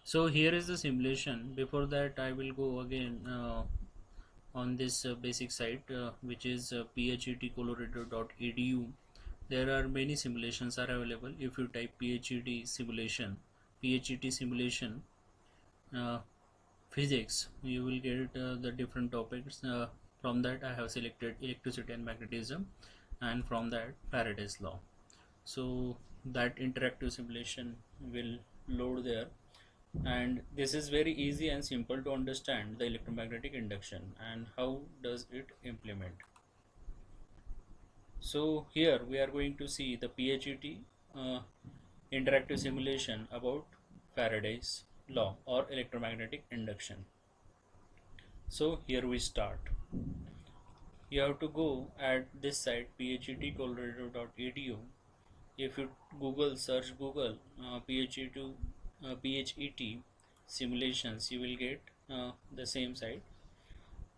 So here is the simulation. Before that, I will go again on this basic site, which is phetcolorado.edu. There are many simulations are available. If you type phet simulation uh, physics, you will get the different topics. From that, I have selected electricity and magnetism, and from that, Faraday's law. So that interactive simulation will load there, and this is very easy and simple to understand the electromagnetic induction and how does it implement. So here we are going to see the PHET uh, interactive simulation about Faraday's law or electromagnetic induction. So here we start. You have to go at this site phetcolorado.edu. If you search Google PHET simulations, you will get the same site.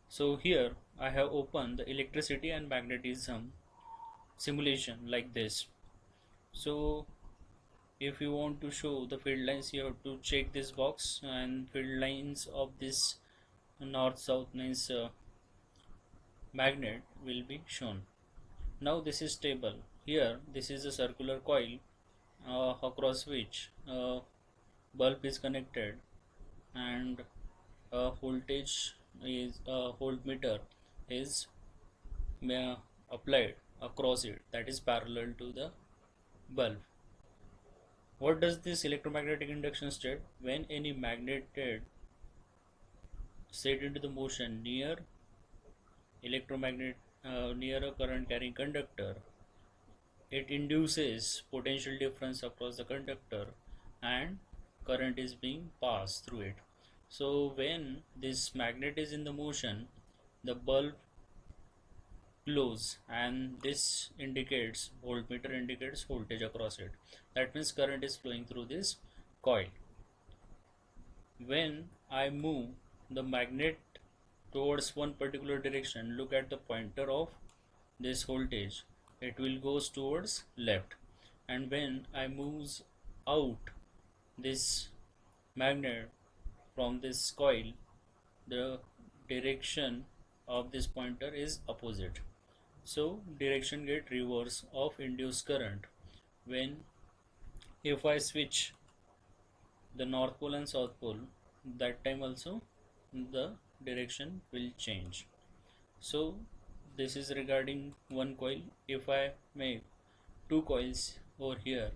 So here I have opened the electricity and magnetism simulation like this. So if you want to show the field lines, you have to check this box, and field lines of this north south means magnet will be shown. Now this is stable. Here this is a circular coil across which bulb is connected, and a voltage is a voltmeter is applied across it, that is parallel to the bulb. What does this electromagnetic induction state? When any magnet set into the motion near a current carrying conductor, it induces potential difference across the conductor, and current is being passed through it. So when this magnet is in the motion, the bulb glows, and this indicates voltmeter indicates voltage across it. That means current is flowing through this coil. When I move the magnet towards one particular direction, look at the pointer of this voltage, it will goes towards left. And when I moves out this magnet from this coil, the direction of this pointer is opposite. So direction get reverse of induced current. When if I switch the north pole and south pole, that time also the direction will change. So this is regarding one coil. If I make two coils over here,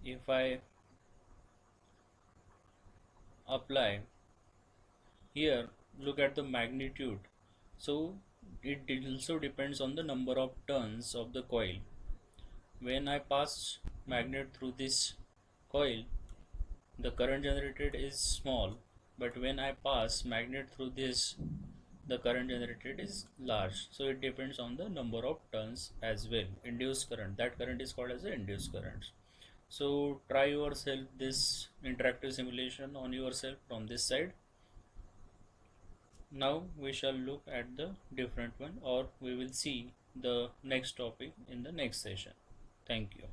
if I apply here, look at the magnitude. So it also depends on the number of turns of the coil. When I pass magnet through this coil, the current generated is small, but when I pass magnet through this, the current generated is large. So it depends on the number of turns as well. Induced current, that current is called as the induced current. So try yourself this interactive simulation on yourself from this side. Now we shall look at the different one, or we will see the next topic in the next session. Thank you.